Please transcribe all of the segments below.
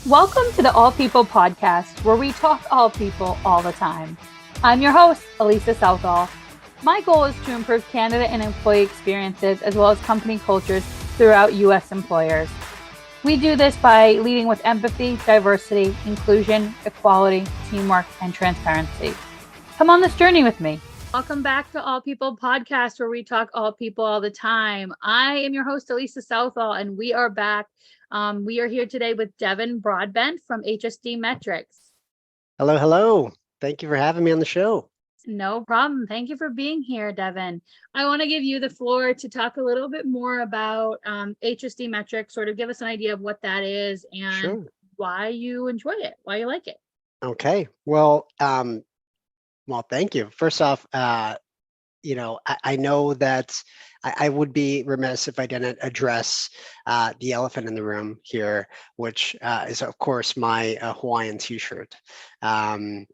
Welcome to the All People podcast, where we talk all people all the time. I'm your host, Elisa Southall. My goal is to improve candidate and employee experiences as well as company cultures throughout U.S. employers. We do this by leading with empathy, diversity, inclusion, equality, teamwork, and transparency. Come on this journey with me. Welcome back to All People podcast, where we talk all people all the time. I am your host, Elisa Southall, and we are back. We are here today with Devin Broadbent from HSD Metrics. Hello, hello. Thank you for having me on the show. No problem. Thank you for being here, Devin. I want to give you the floor to talk a little bit more about HSD Metrics, sort of give us an idea of what that is and why you enjoy it, why you like it. Okay. Well, thank you. First off, I know that I would be remiss if I didn't address the elephant in the room here, which is, of course, my Hawaiian t-shirt. The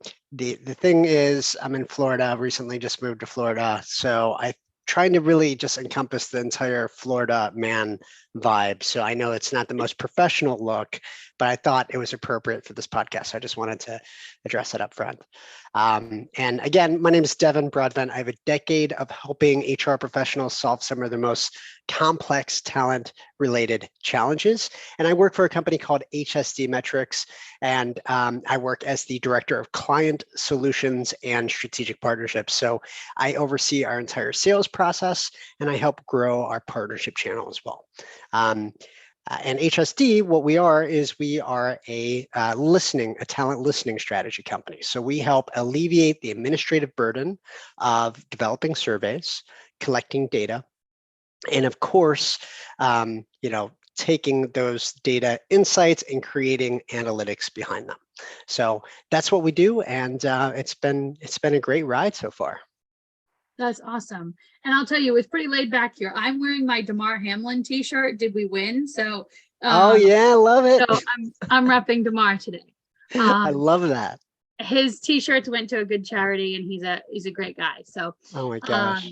thing is, I'm in Florida, recently just moved to Florida, so I trying to really just encompass the entire Florida man vibe. So I know it's not the most professional look, but I thought it was appropriate for this podcast. So I just wanted to address it up front. And again, my name is Devin Broadbent. I have a decade of helping HR professionals solve some of the most complex talent-related challenges. And I work for a company called HSD Metrics, and I work as the Director of Client Solutions and Strategic Partnerships. So I oversee our entire sales process, and I help grow our partnership channel as well. And HSD, what we are is we are a talent listening strategy company. So we help alleviate the administrative burden of developing surveys, collecting data, and of course, taking those data insights and creating analytics behind them. So that's what we do, and it's been a great ride so far. That's awesome. And I'll tell you, it's pretty laid back here. I'm wearing my Damar Hamlin t-shirt. Did we win? So oh yeah, love it. So I'm repping Damar today. I love that. His t-shirts went to a good charity, and he's a great guy. So oh my gosh.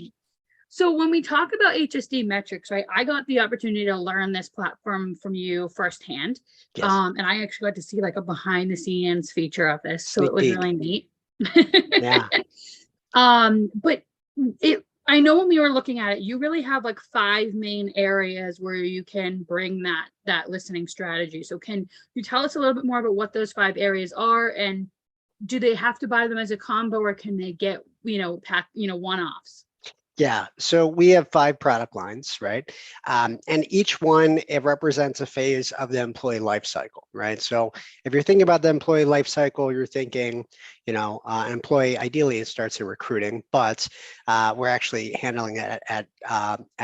So when we talk about HSD Metrics, right, I got the opportunity to learn this platform from you firsthand. Yes. And I actually got to see like a behind the scenes feature of this. So it was really neat. Yeah. But I know when we were looking at it, you really have like 5 main areas where you can bring that listening strategy. So can you tell us a little bit more about what those 5 areas are, and do they have to buy them as a combo, or can they get, one-offs? Yeah, so we have 5 product lines, right? And each one, it represents a phase of the employee life cycle, right? So if you're thinking about the employee life cycle, you're thinking, an employee, ideally it starts at recruiting, but we're actually handling it at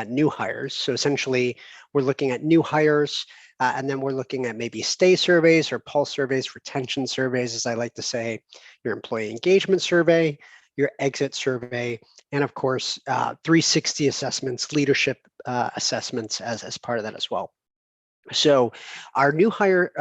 new hires. So essentially, we're looking at new hires, and then we're looking at maybe stay surveys or pulse surveys, retention surveys, as I like to say, your employee engagement survey, your exit survey, and of course, 360 assessments, leadership assessments as part of that as well. So our new hire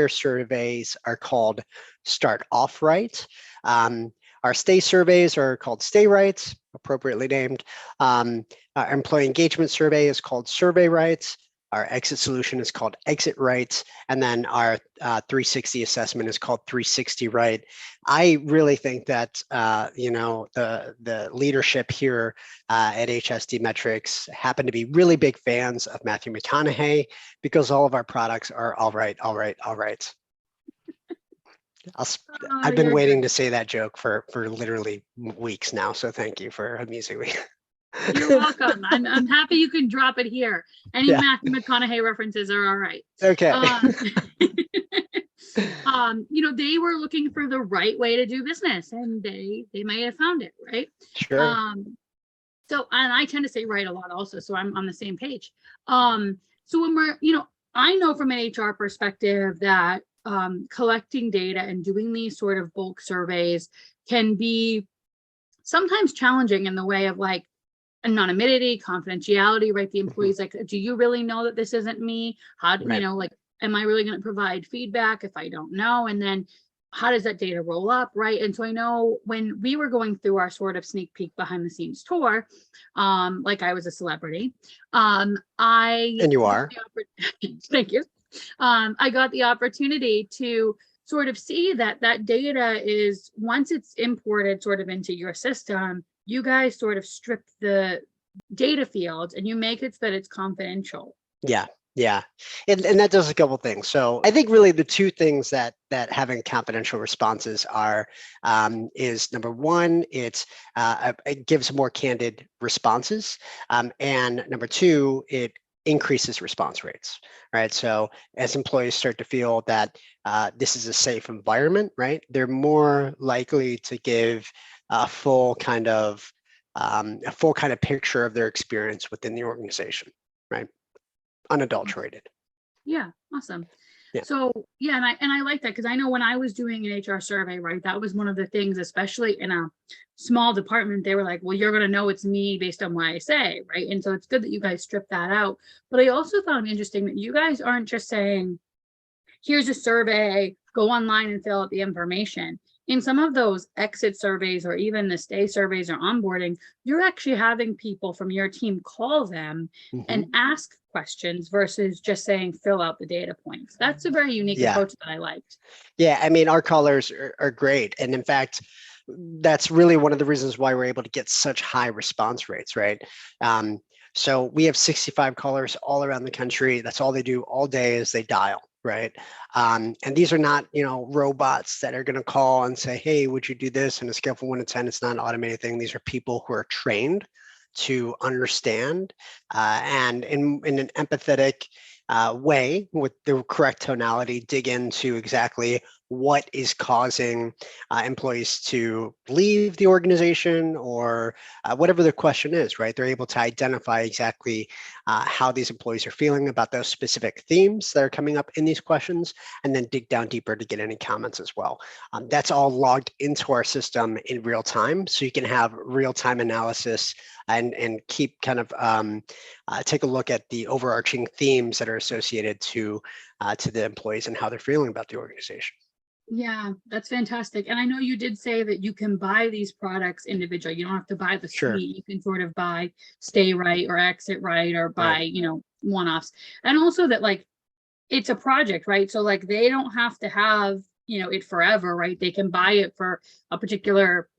surveys are called Start Off Right. Our stay surveys are called Stay Right, appropriately named. Our employee engagement survey is called Survey Right. Our exit solution is called Exit Right, and then our 360 assessment is called 360 Right. I really think that the leadership here at HSD Metrics happen to be really big fans of Matthew McConaughey, because all of our products are all right, all right, all right. I've been waiting to say that joke for literally weeks now, so thank you for amusing me. You're welcome. I'm happy you can drop it here. Any Matthew McConaughey references are all right. Okay. They were looking for the right way to do business, and they might have found it, right? Sure. So, and I tend to say right a lot also, so I'm on the same page. So when we're, I know from an HR perspective that collecting data and doing these sort of bulk can be sometimes challenging in the way of like anonymity, confidentiality, right? The employee's like, do you really know that this isn't me? How do am I really going to provide feedback if I don't know? And then how does that data roll up, right? And so I know when we were going through our sort of sneak peek behind the scenes tour, like I was a celebrity, and you are. Thank you. I got the opportunity to sort of see that that data is, once it's imported sort of into your system, you guys sort of strip the data fields and you make it so that it's confidential. Yeah, yeah, and that does a couple things. So I think really the two things that having confidential responses are is number one, it gives more candid responses, and number two, it increases response rates, right? So as employees start to feel that this is a safe environment, right, they're more likely to give a full kind of picture of their experience within the organization, right? Unadulterated. Yeah, awesome. Yeah. So yeah, and I like that because I know when I was doing an HR survey, right, that was one of the things, especially in a small department, they were like, well, you're gonna know it's me based on what I say, right? And so it's good that you guys strip that out. But I also thought it interesting that you guys aren't just saying, here's a survey, go online and fill out the information. In some of those exit surveys or even the stay surveys or onboarding, you're actually having people from your team call them and ask questions versus just saying fill out the data points. That's a very unique approach that I liked. Yeah, I mean, our callers are great. And in fact, that's really one of the reasons why we're able to get such high response rates, right? So we have 65 callers all around the country. That's all they do all day is they dial, right? And these are not, robots that are going to call and say, hey, would you do this? And a scale from 1 to 10, it's not an automated thing. These are people who are trained to understand and in an empathetic way with the correct tonality, dig into exactly what is causing employees to leave the organization or whatever the question is, right? They're able to identify exactly how these employees are feeling about those specific themes that are coming up in these questions, and then dig down deeper to get any comments as well. That's all logged into our system in real time, so you can have real-time analysis and keep kind of take a look at the overarching themes that are associated to the employees and how they're feeling about the organization. Yeah, that's fantastic. And I know you did say that you can buy these products individually. You don't have to buy the suite. You can sort of buy Stay Right or Exit Right or buy, one-offs. And also that like it's a project, right? So like they don't have to have, it forever, right? They can buy it for a particular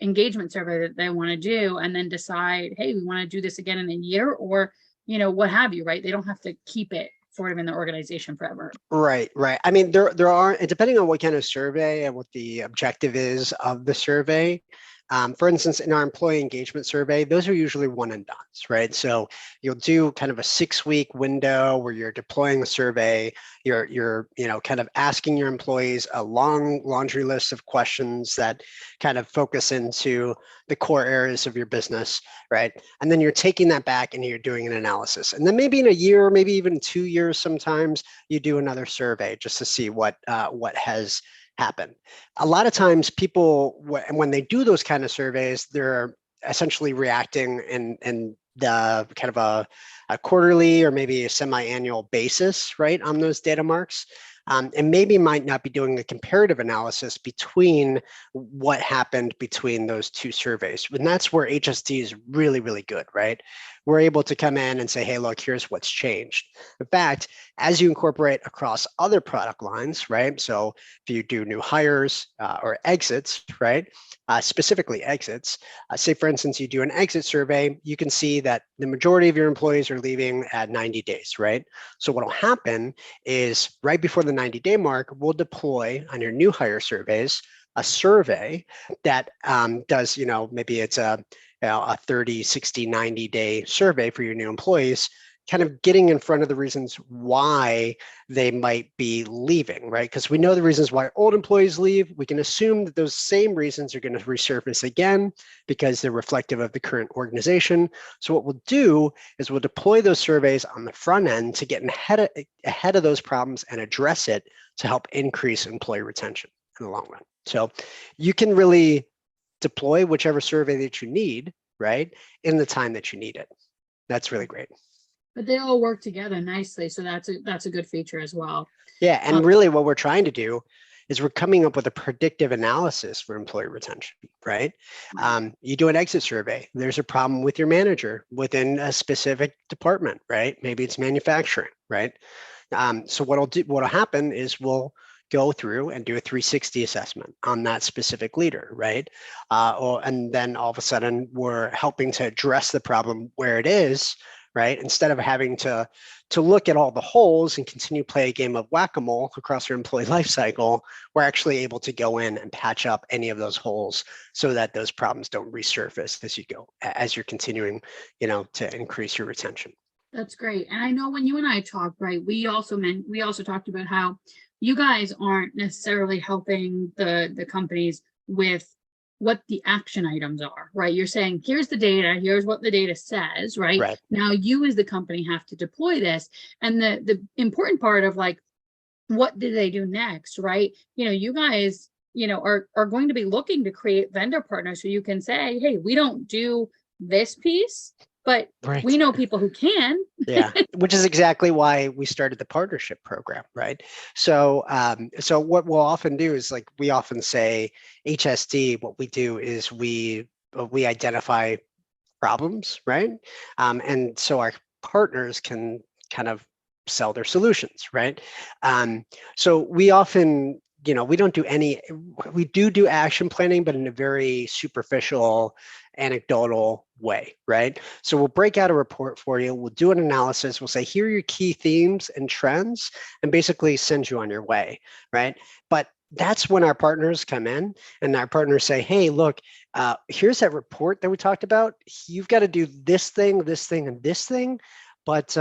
engagement survey that they want to do and then decide, hey, we want to do this again in a year or, what have you, right? They don't have to keep it sort of in the organization forever. Right. I mean, there are, depending on what kind of survey and what the objective is of the survey. For instance, in our employee engagement survey, those are usually one and dones, right? So you'll do kind of a 6-week window where you're deploying the survey. You're kind of asking your employees a long laundry list of questions that kind of focus into the core areas of your business, right? And then you're taking that back and you're doing an analysis. And then maybe in a year, maybe even 2 years, sometimes you do another survey just to see what has happened. A lot of times people, when they do those kind of surveys, they're essentially reacting in the kind of a quarterly or maybe a semi-annual basis, right, on those data marks. And maybe might not be doing a comparative analysis between what happened between those two surveys. And that's where HSD is really, really good, right? We're able to come in and say, hey, look, here's what's changed. In fact, as you incorporate across other product lines, right? So if you do new hires or exits, right? Specifically exits, say for instance, you do an exit survey, you can see that the majority of your employees are leaving at 90 days, right? So what will happen is right before the 90-day mark, we'll deploy on your new hire surveys a survey that does, maybe it's a 30, 60, 90-day survey for your new employees, kind of getting in front of the reasons why they might be leaving, right? Because we know the reasons why old employees leave. We can assume that those same reasons are going to resurface again because they're reflective of the current organization. So what we'll do is we'll deploy those surveys on the front end to get ahead of those problems and address it to help increase employee retention in the long run. So you can really deploy whichever survey that you need, right, in the time that you need it. That's really great. But they all work together nicely, so that's a good feature as well. Yeah, and really what we're trying to do is we're coming up with a predictive analysis for employee retention, right? You do an exit survey. There's a problem with your manager within a specific department, right? Maybe it's manufacturing, right? So what'll happen is we'll go through and do a 360 assessment on that specific leader, right? And then all of a sudden we're helping to address the problem where it is, right? Instead of having to look at all the holes and continue play a game of whack-a-mole across your employee life cycle, we're actually able to go in and patch up any of those holes so that those problems don't resurface as you're continuing, to increase your retention. That's great. And I know when you and I talked, right, we also talked about how you guys aren't necessarily helping the companies with what the action items are, right? You're saying, here's the data, here's what the data says, right? Right. Now you as the company have to deploy this. And the important part of like, what do they do next, right? You guys, are going to be looking to create vendor partners so you can say, hey, we don't do this piece, but Right. we know people who can. Yeah, which is exactly why we started the partnership program, right? So, so what we'll often do is, like, we often say HSD. What we do is we identify problems, right? And so our partners can kind of sell their solutions, right? So we often, we don't do we do action planning, but in a very superficial, anecdotal way, right? So we'll break out a report for you. We'll do an analysis. We'll say, here are your key themes and trends, and basically send you on your way, right? But that's when our partners come in and our partners say, hey, look, here's that report that we talked about. You've got to do this thing, and this thing. But,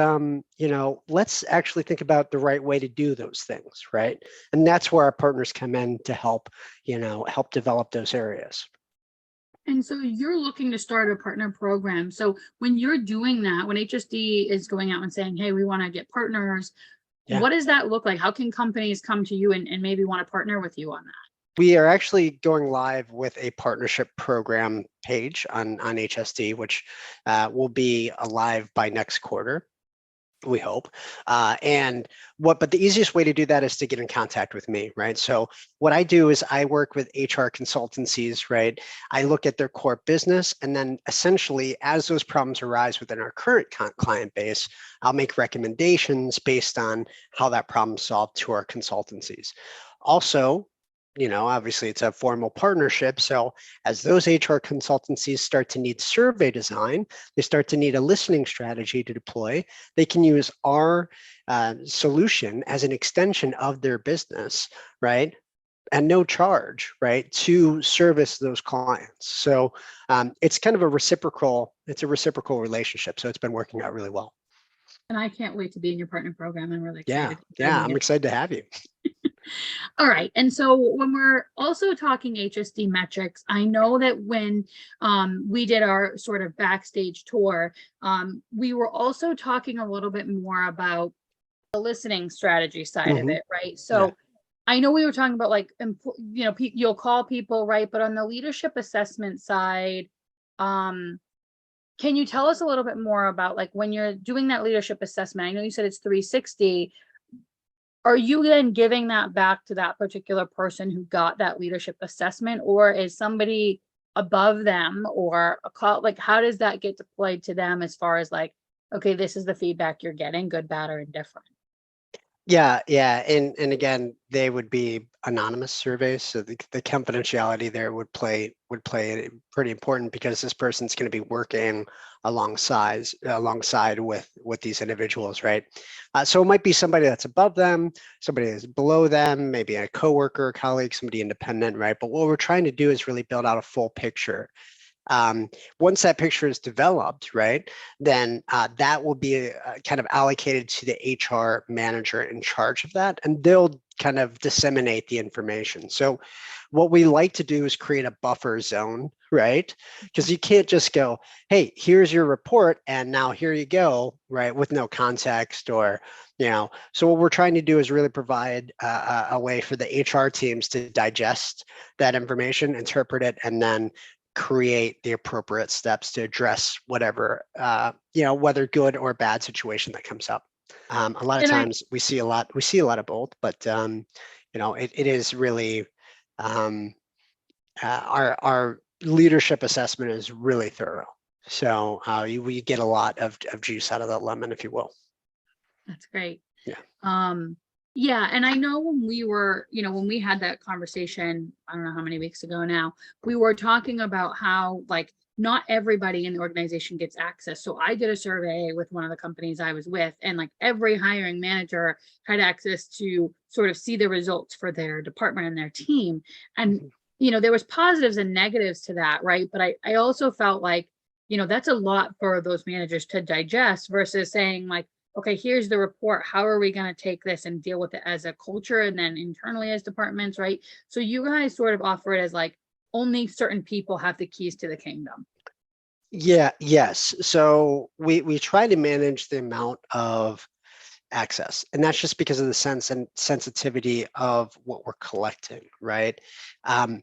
let's actually think about the right way to do those things, right? And that's where our partners come in to help, help develop those areas. And so you're looking to start a partner program. So when you're doing that, when HSD is going out and saying, hey, we want to get partners, Yeah. What does that look like? How can companies come to you and maybe want to partner with you on that? We are actually going live with a partnership program page on HSD, which will be live by next quarter, we hope. But the easiest way to do that is to get in contact with me, right? So what I do is I work with HR consultancies, right? I look at their core business, and then essentially, as those problems arise within our current client base, I'll make recommendations based on how that problem solved to our consultancies. Also, obviously it's a formal partnership. So as those HR consultancies start to need survey design, they start to need a listening strategy to deploy, they can use our solution as an extension of their business, right? And no charge, right, to service those clients. So it's kind of a reciprocal relationship. So it's been working out really well. And I can't wait to be in your partner program. I'm really excited. Yeah, I'm excited to have you. All right. And so when we're also talking HSD metrics, I know that when we did our sort of backstage tour, we were also talking a little bit more about the listening strategy side of it, right? So I know we were talking about like, you'll call people, right? But on the leadership assessment side, can you tell us a little bit more about like when you're doing that leadership assessment? I know you said it's 360. Are you then giving that back to that particular person who got that leadership assessment, or is somebody above them or a call? Like, how does that get deployed to them as far as like, okay, this is the feedback you're getting, good, bad, or indifferent? Yeah. And again, they would be anonymous surveys. So the confidentiality there would play pretty important, because this person's going to be working alongside with these individuals, right? So it might be somebody that's above them, somebody that's below them, maybe a coworker, colleague, somebody independent, right? But what we're trying to do is really build out a full picture. Once that picture is developed, right, then that will be kind of allocated to the HR manager in charge of that, and they'll kind of disseminate the information. So what we like to do is create a buffer zone, right? Because you can't just go, hey, here's your report, and now here you go, right, with no context or, so what we're trying to do is really provide a way for the HR teams to digest that information, interpret it, and then create the appropriate steps to address whatever, whether good or bad situation that comes up. A lot of times we see a lot of both, but it is really, our leadership assessment is really thorough. So we get a lot of juice out of that lemon, if you will. That's great. Yeah. Yeah, and I know when we were, when we had that conversation, I don't know how many weeks ago now, we were talking about how like not everybody in the organization gets access. So I did a survey with one of the companies I was with, and like every hiring manager had access to sort of see the results for their department and their team. And Mhm. there was positives and negatives to that, right? But I also felt like, that's a lot for those managers to digest versus saying like, okay, here's the report. How are we going to take this and deal with it as a culture and then internally as departments, right? So you guys sort of offer it as like only certain people have the keys to the kingdom. Yeah, yes. So we try to manage the amount of access, and that's just because of the sense and sensitivity of what we're collecting, right? Um,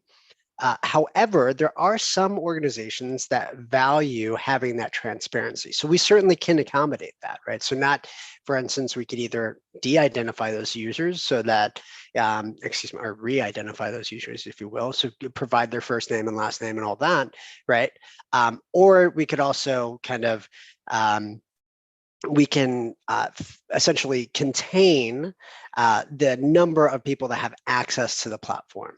However, there are some organizations that value having that transparency. So we certainly can accommodate that, right? So not, for instance, we could either de-identify those users so that, or re-identify those users, if you will. So provide their first name and last name and all that, right? Or we could also kind of, we can essentially contain the number of people that have access to the platform.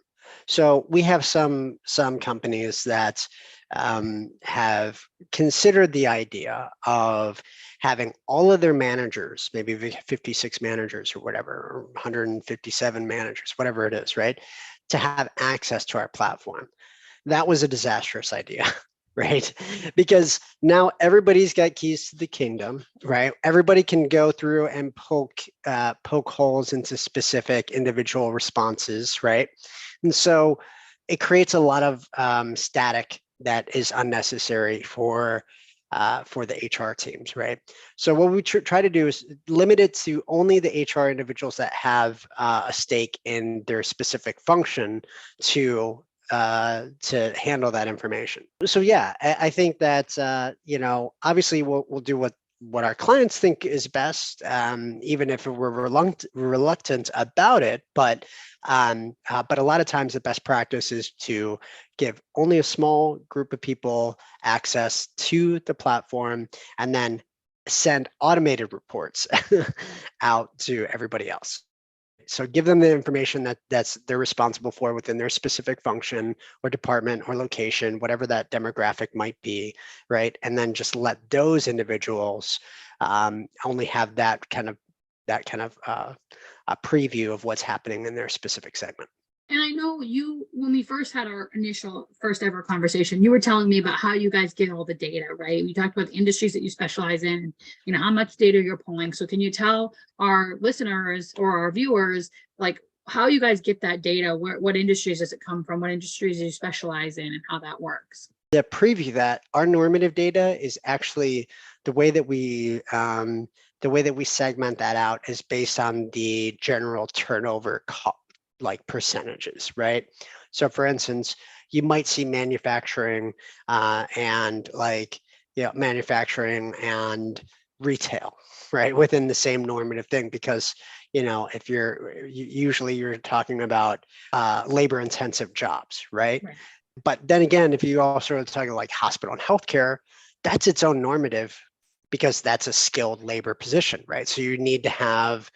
So we have some companies that have considered the idea of having all of their managers, maybe 56 managers or whatever, or 157 managers, whatever it is, right, to have access to our platform. That was a disastrous idea. Right? Because now everybody's got keys to the kingdom, right? Everybody can go through and poke holes into specific individual responses, right? And so it creates a lot of static that is unnecessary for the HR teams, right? So what we try to do is limit it to only the HR individuals that have a stake in their specific function to handle that information. So yeah, I think that obviously we'll do what our clients think is best, even if we're reluctant about it. But a lot of times the best practice is to give only a small group of people access to the platform, and then send automated reports out to everybody else. So give them the information that's they're responsible for within their specific function or department or location, whatever that demographic might be, right? And then just let those individuals only have that kind of a preview of what's happening in their specific segment. And I know when we first had our initial first ever conversation, you were telling me about how you guys get all the data, right? We talked about the industries that you specialize in, how much data you're pulling. So can you tell our listeners or our viewers, like how you guys get that data? What industries does it come from? What industries do you specialize in and how that works? To preview that, our normative data is actually the way that we segment that out is based on the general turnover like percentages, right? So for instance, you might see manufacturing and manufacturing and retail, right, within the same normative thing, because if you're talking about labor intensive jobs, right? Right. But then again, if you also are talking like hospital and healthcare, that's its own normative, because that's a skilled labor position, right? So you need to have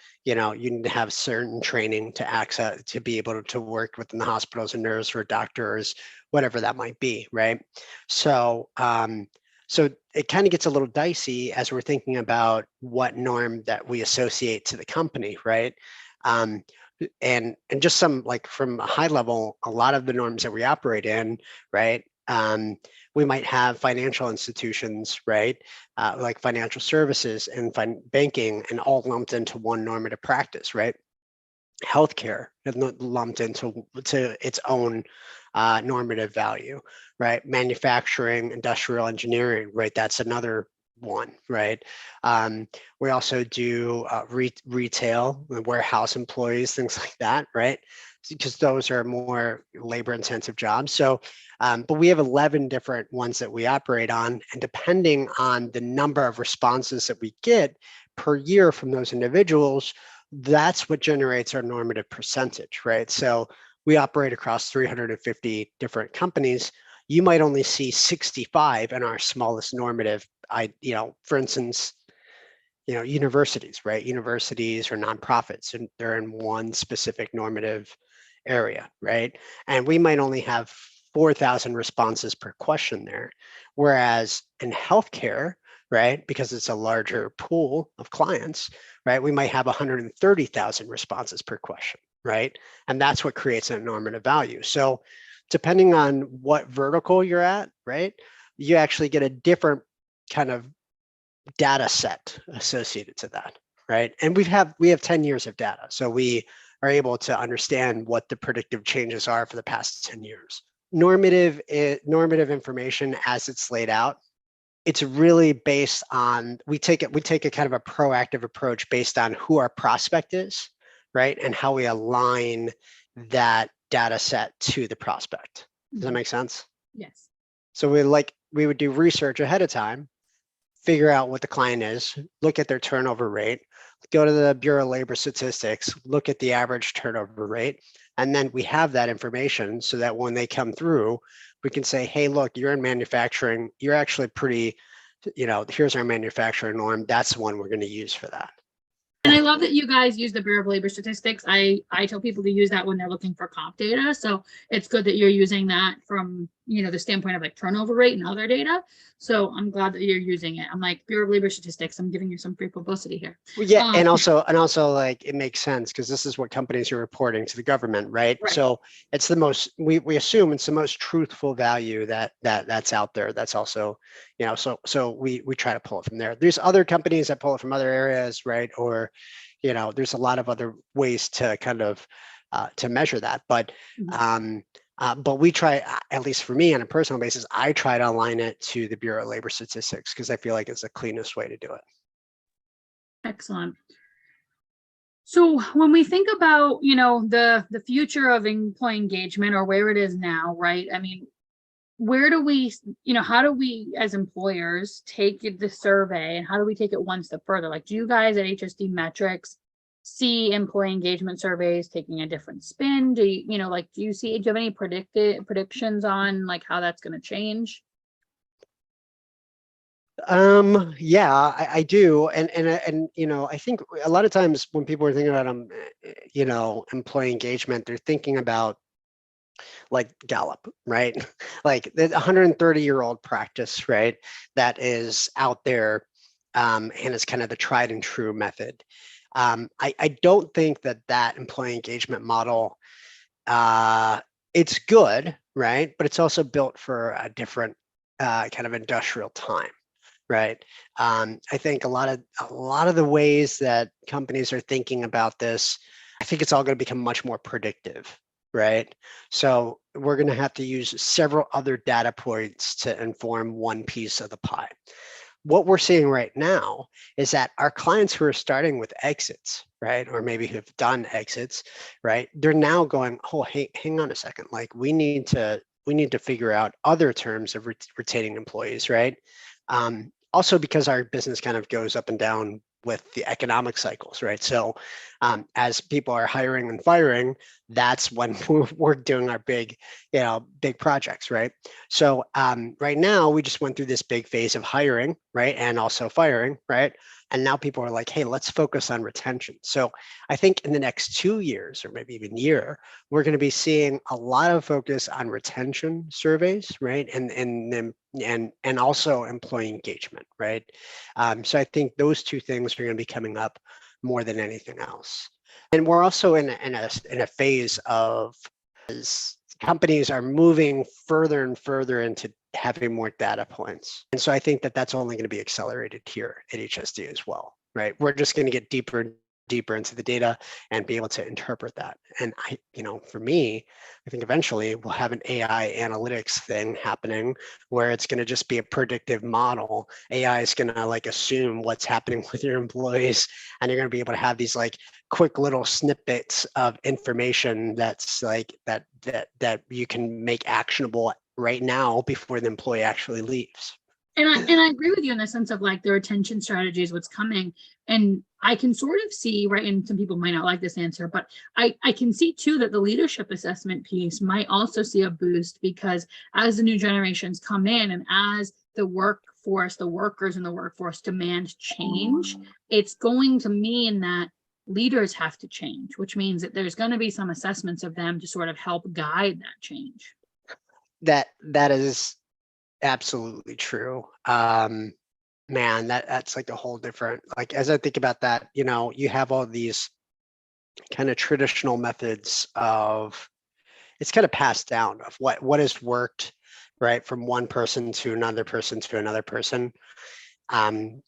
certain training to access to be able to work within the hospitals, and nurse or doctors, whatever that might be, right? So it kind of gets a little dicey as we're thinking about what norm that we associate to the company, right? Um, and just some, like, from a high level, a lot of the norms that we operate in, right? We might have financial institutions, right? Like financial services and banking, and all lumped into one normative practice, right? Healthcare lumped into its own normative value, right? Manufacturing, industrial engineering, right? That's another one, right? We also do retail, warehouse employees, things like that, right? Because those are more labor intensive jobs. So, but we have 11 different ones that we operate on, and depending on the number of responses that we get per year from those individuals, that's what generates our normative percentage, right? So we operate across 350 different companies. You might only see 65 in our smallest normative. For instance, universities, right? Universities or nonprofits, and they're in one specific normative area, right? And we might only have 4,000 responses per question there. Whereas in healthcare, right, because it's a larger pool of clients, right, we might have 130,000 responses per question, right? And that's what creates an normative value. So depending on what vertical you're at, right, you actually get a different kind of data set associated to that, right? And we have 10 years of data. So we are able to understand what the predictive changes are for the past 10 years. Normative information as it's laid out, it's really based on, we take a kind of a proactive approach based on who our prospect is, right? And how we align that data set to the prospect. Does that make sense? Yes. So we would do research ahead of time, figure out what the client is, look at their turnover rate, go to the Bureau of Labor Statistics, look at the average turnover rate, and then we have that information so that when they come through, we can say, hey, look, you're in manufacturing, you're actually pretty, here's our manufacturing norm. That's the one we're going to use for that. And I love that you guys use the Bureau of Labor Statistics. I tell people to use that when they're looking for comp data. So it's good that you're using that from, the standpoint of like turnover rate and other data. So I'm glad that you're using it. I'm like, Bureau of Labor Statistics, I'm giving you some free publicity here. Well, yeah, and also like it makes sense because this is what companies are reporting to the government, right? So it's the most, we assume it's the most truthful value that's out there. That's also, so we try to pull it from there. There's other companies that pull it from other areas, right? Or, there's a lot of other ways to kind of to measure that, but we try, at least for me on a personal basis, I try to align it to the Bureau of Labor Statistics because I feel like it's the cleanest way to do it. Excellent. So when we think about, the future of employee engagement or where it is now, right? I mean, where do we, how do we as employers take the survey and how do we take it one step further? Like, do you guys at HSD Metrics see employee engagement surveys taking a different spin? Do you, do you have any predictions on like how that's going to change? Yeah, I do. And I think a lot of times when people are thinking about, employee engagement, they're thinking about like Gallup, right? Like the 130-year-old practice, right? That is out there, and it's kind of the tried and true method. I don't think that employee engagement model, it's good, right? But it's also built for a different kind of industrial time. Right. I think a lot of the ways that companies are thinking about this, I think it's all going to become much more predictive. Right. So we're going to have to use several other data points to inform one piece of the pie. What we're seeing right now is that our clients who are starting with exits, right, or maybe who've done exits, right, they're now going, oh, hey, hang on a second, like we need to figure out other terms of retaining employees, right? Also because our business kind of goes up and down with the economic cycles, right? So as people are hiring and firing, that's when we're doing our big projects, right? So right now we just went through this big phase of hiring, right? And also firing, right? And now people are like, hey, let's focus on retention. So I think in the next 2 years or maybe even year, we're going to be seeing a lot of focus on retention surveys, right? And also employee engagement, right? So I think those two things are going to be coming up more than anything else. And we're also in a phase of, as companies are moving further and further into having more data points. And so I think that's only going to be accelerated here at HSD as well, right? We're just going to get deeper and deeper into the data and be able to interpret that. And for me, I think eventually we'll have an AI analytics thing happening where it's going to just be a predictive model. AI is going to like assume what's happening with your employees, and you're going to be able to have these like quick little snippets of information that's like that you can make actionable right now before the employee actually leaves. And I agree with you in the sense of like the retention strategy is what's coming. And I can sort of see, right, and some people might not like this answer, but I can see too that the leadership assessment piece might also see a boost because as the new generations come in and as the work workforce, the workers in the workforce demand change, it's going to mean that leaders have to change, which means that there's going to be some assessments of them to sort of help guide that change. That is absolutely true. Man, that's like a whole different, like, as I think about that, you have all these kind of traditional methods of, it's kind of passed down of what has worked, right, from one person to another person to another person. And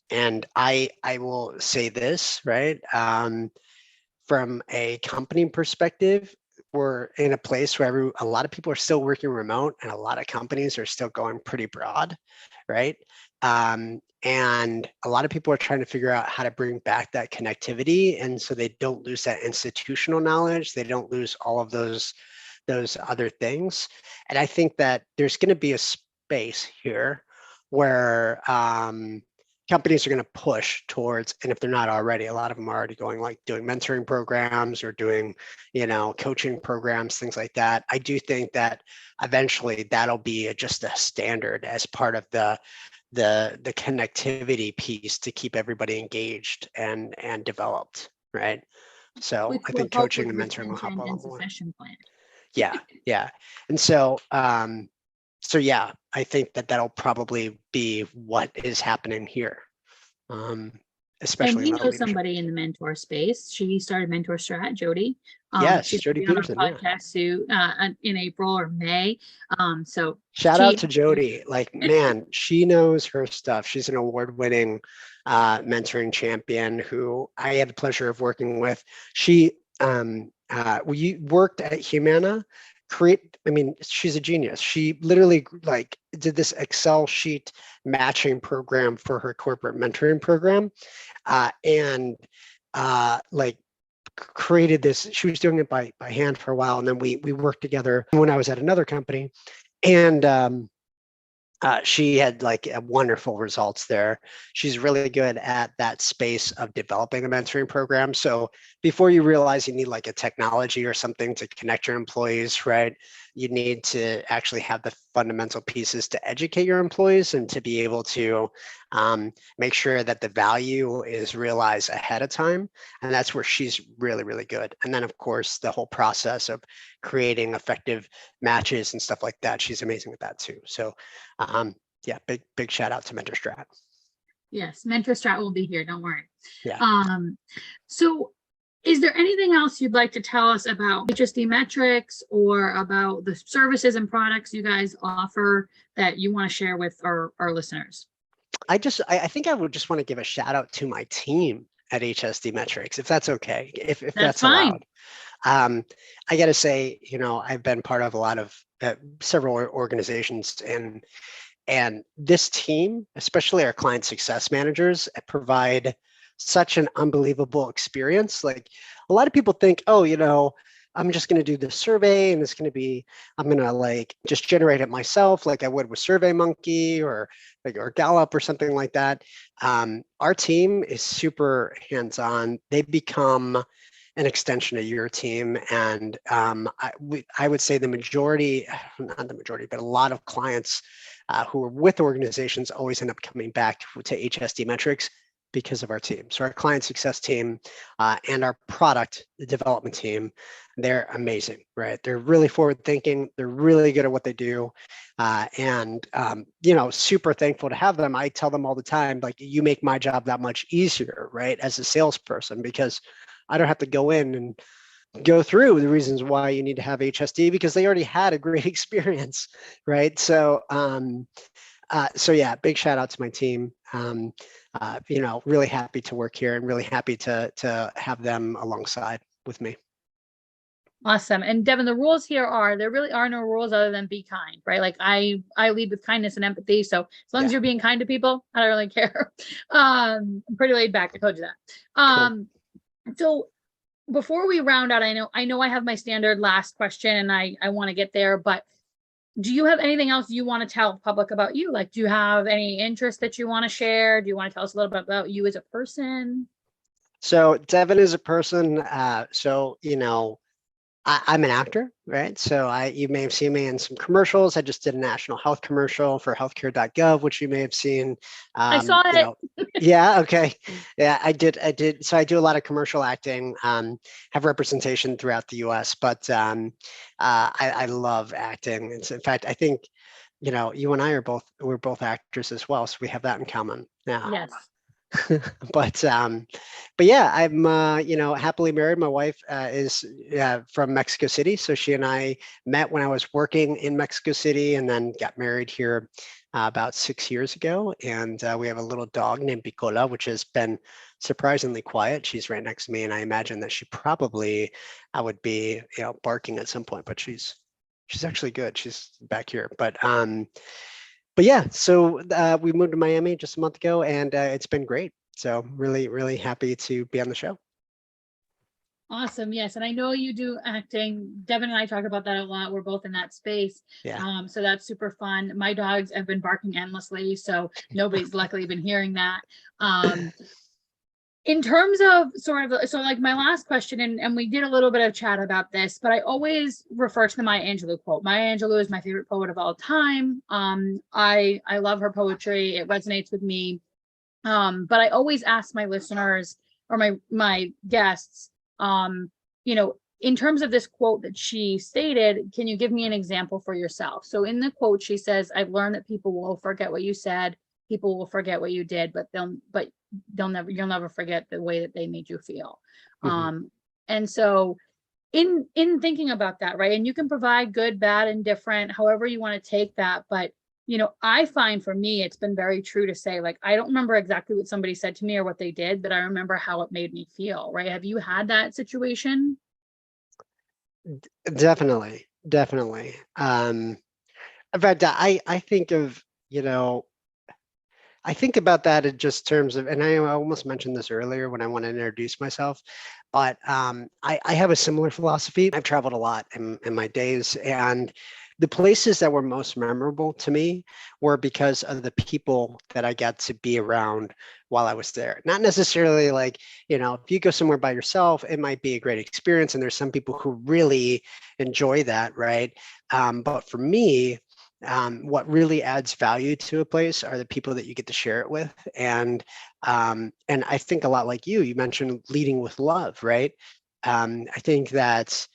I will say this, right, from a company perspective, we're in a place where a lot of people are still working remote and a lot of companies are still going pretty broad, right? And a lot of people are trying to figure out how to bring back that connectivity, and so they don't lose that institutional knowledge. They don't lose all of those other things. And I think that there's going to be a space here where companies are going to push towards, and if they're not already, a lot of them are already going, like doing mentoring programs or doing, coaching programs, things like that. I do think that eventually that'll be just a standard as part of the connectivity piece to keep everybody engaged and developed, right? So Which I will think help coaching with and mentoring will help retention a and lot more. succession plan. Yeah. And so yeah, I think that that'll probably be what is happening here, And especially we in the know leadership. somebody in the mentor space. She started Mentor Strat, Jody. Yes, She's Jody gonna be on our Peterson. Yeah. podcast soon, in April or May. So Shout she out to Jody. Like, man, she knows her stuff. She's an award-winning mentoring champion who I had the pleasure of working with. She we worked at Humana. She's a genius. She literally like did this Excel sheet matching program for her corporate mentoring program, and like created this. She was doing it by hand for a while, and then we worked together when I was at another company, and she had like wonderful results there. She's really good at that space of developing a mentoring program. So before you realize you need like a technology or something to connect your employees, right? You need to actually have the fundamental pieces to educate your employees and to be able to make sure that the value is realized ahead of time. And that's where she's really, really good. And then of course, the whole process of creating effective matches and stuff like that. She's amazing at that too. So yeah, big shout out to Mentor Strat. Yes, Mentor Strat will be here. Don't worry. Yeah. So is there anything else you'd like to tell us about HSD metrics or about the services and products you guys offer that you want to share with our listeners? I think I would just want to give a shout out to my team at HSD Metrics, if that's okay, if that's fine. allowed. I got to say, I've been part of a lot of several organizations, and this team, especially our client success managers, provide such an unbelievable experience. Like a lot of people think, oh, I'm just going to do this survey and I'm going to like just generate it myself like I would with SurveyMonkey or Gallup or something like that. Our team is super hands-on. They become an extension of your team. And I would say the majority, not the majority, but a lot of clients who are with organizations always end up coming back to HSD Metrics because of our team. So our client success team and our product development team, they're amazing, right? They're really forward thinking. They're really good at what they do. And super thankful to have them. I tell them all the time, like, you make my job that much easier, right? As a salesperson, because I don't have to go in and go through the reasons why you need to have HSD because they already had a great experience, right? So, so yeah, big shout out to my team. Really happy to work here and really happy to have them alongside with me. Awesome. And Devin, the rules here are, there really are no rules other than be kind, right? Like I lead with kindness and empathy. So as long as you're being kind to people, I don't really care. I'm pretty laid back. I told you that. Cool. So before we round out, I know I have my standard last question and I want to get there, but do you have anything else you want to tell the public about you? Like, do you have any interest that you want to share? Do you want to tell us a little bit about you as a person? So Devin is a person. I'm an actor, right? So you may have seen me in some commercials. I just did a national health commercial for healthcare.gov, which you may have seen. I saw You it. know, yeah, okay, yeah, I did. So I do a lot of commercial acting. Have representation throughout the U.S., but I love acting. In fact, I think you and I we're both actors as well, so we have that in common. Yeah. Yes. but but yeah, I'm happily married. My wife is from Mexico City, so she and I met when I was working in Mexico City, and then got married here about 6 years ago. And we have a little dog named Bicola, which has been surprisingly quiet. She's right next to me, and I imagine that she probably I would be barking at some point, but she's actually good. She's back here, but yeah, so we moved to Miami just a month ago, and it's been great. So really, really happy to be on the show. Awesome. Yes. And I know you do acting. Devin and I talk about that a lot. We're both in that space. Yeah. So that's super fun. My dogs have been barking endlessly, so nobody's luckily been hearing that. In terms of sort of, so like my last question, and we did a little bit of chat about this, but I always refer to the Maya Angelou quote. Maya Angelou is my favorite poet of all time. I love her poetry. It resonates with me. But I always ask my listeners or my guests, in terms of this quote that she stated, can you give me an example for yourself? So in the quote, she says, "I've learned that people will forget what you said, people will forget what you did, but you'll never forget the way that they made you feel." Mhm. And so in thinking about that, right? And you can provide good, bad, and different, however you want to take that, but I find for me, it's been very true to say, like, I don't remember exactly what somebody said to me or what they did, but I remember how it made me feel, right? Have you had that situation? Definitely, definitely. In fact, I think of I think about that in just terms of, and I almost mentioned this earlier when I want to introduce myself, but I have a similar philosophy. I've traveled a lot in my days, and the places that were most memorable to me were because of the people that I got to be around while I was there. Not necessarily like, if you go somewhere by yourself, it might be a great experience, and there's some people who really enjoy that, right? But for me, what really adds value to a place are the people that you get to share it with. And I think a lot like you mentioned leading with love, right? I think that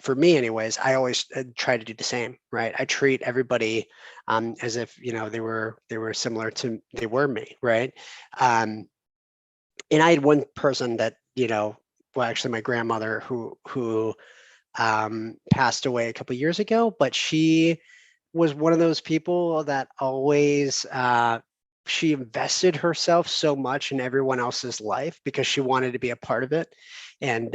for me anyways, I always try to do the same, right? I treat everybody as if they were similar to they were me, right? um, and I had one person that well, actually my grandmother who passed away a couple years ago, but she was one of those people that always she invested herself so much in everyone else's life because she wanted to be a part of it. And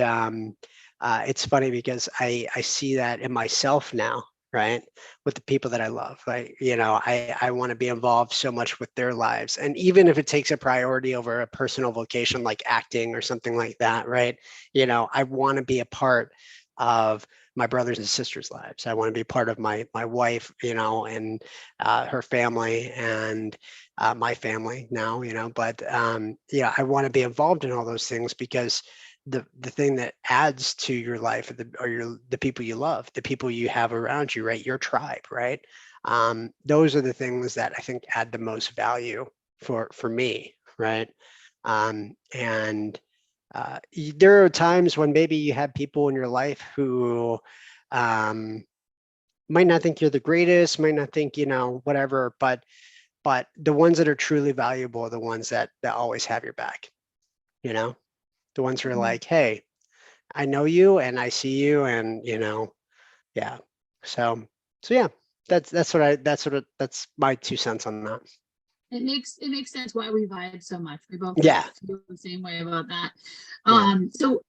it's funny because I see that in myself now, right? With the people that I love. I want to be involved so much with their lives. And even if it takes a priority over a personal vocation like acting or something like that, right? I want to be a part of my brothers and sisters' lives. I want to be part of my wife, and her family, and my family now, But yeah, I want to be involved in all those things because the thing that adds to your life are the people you love, the people you have around you, right? Your tribe, right? Those are the things that I think add the most value for me, right? And there are times when maybe you have people in your life who um, might not think you're the greatest, might not think whatever, but the ones that are truly valuable are the ones that always have your back. You know, the ones who are Mhm. like, hey, I know you and I see you, and yeah. So yeah, that's my 2 cents on that. It makes sense why we vibe so much. We both Yeah, feel the same way about that. yeah, So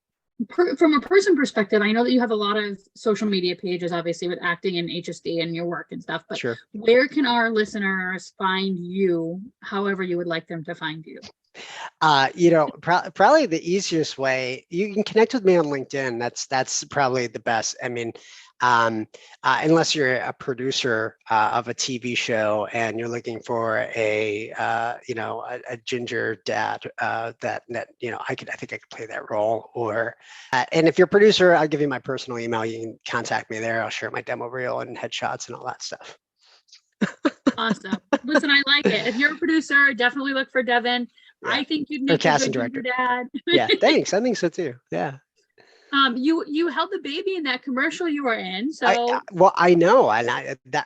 from a person perspective, I know that you have a lot of social media pages, obviously with acting and HSD and your work and stuff, but sure. where can our listeners find you, however you would like them to find you? Probably the easiest way, you can connect with me on LinkedIn. That's probably the best. I mean, unless you're a producer of a TV show and you're looking for a ginger dad that I think I could play that role. Or and if you're a producer, I'll give you my personal email. You can contact me there. I'll share my demo reel and headshots and all that stuff. Awesome. Listen, I like it. If you're a producer, definitely look for Devin. Yeah. I think you'd make a good ginger dad. Yeah, thanks. I think so too. Yeah. You held the baby in that commercial you were in, so I know, and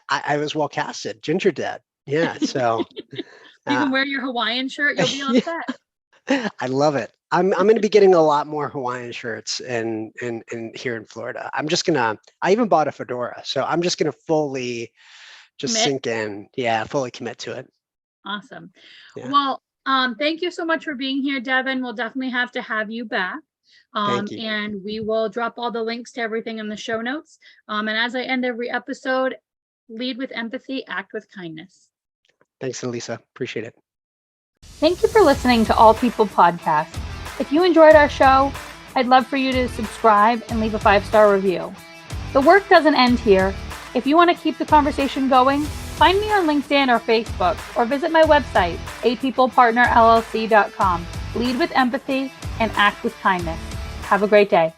I was well casted, ginger dad. Yeah, so you can wear your Hawaiian shirt. You'll be all set. I love it. I'm going to be getting a lot more Hawaiian shirts in here in Florida. I even bought a fedora, so I'm just gonna fully just sink in. Yeah, fully commit to it. Awesome. Yeah. Well, thank you so much for being here, Devin. We'll definitely have to have you back. Thank you. And we will drop all the links to everything in the show notes. And as I end every episode, lead with empathy, act with kindness. Thanks, Elisa. Appreciate it. Thank you for listening to All People Podcast. If you enjoyed our show, I'd love for you to subscribe and leave a 5-star review. The work doesn't end here. If you want to keep the conversation going, find me on LinkedIn or Facebook, or visit my website, apeoplepartnerllc.com. Lead with empathy and act with kindness. Have a great day.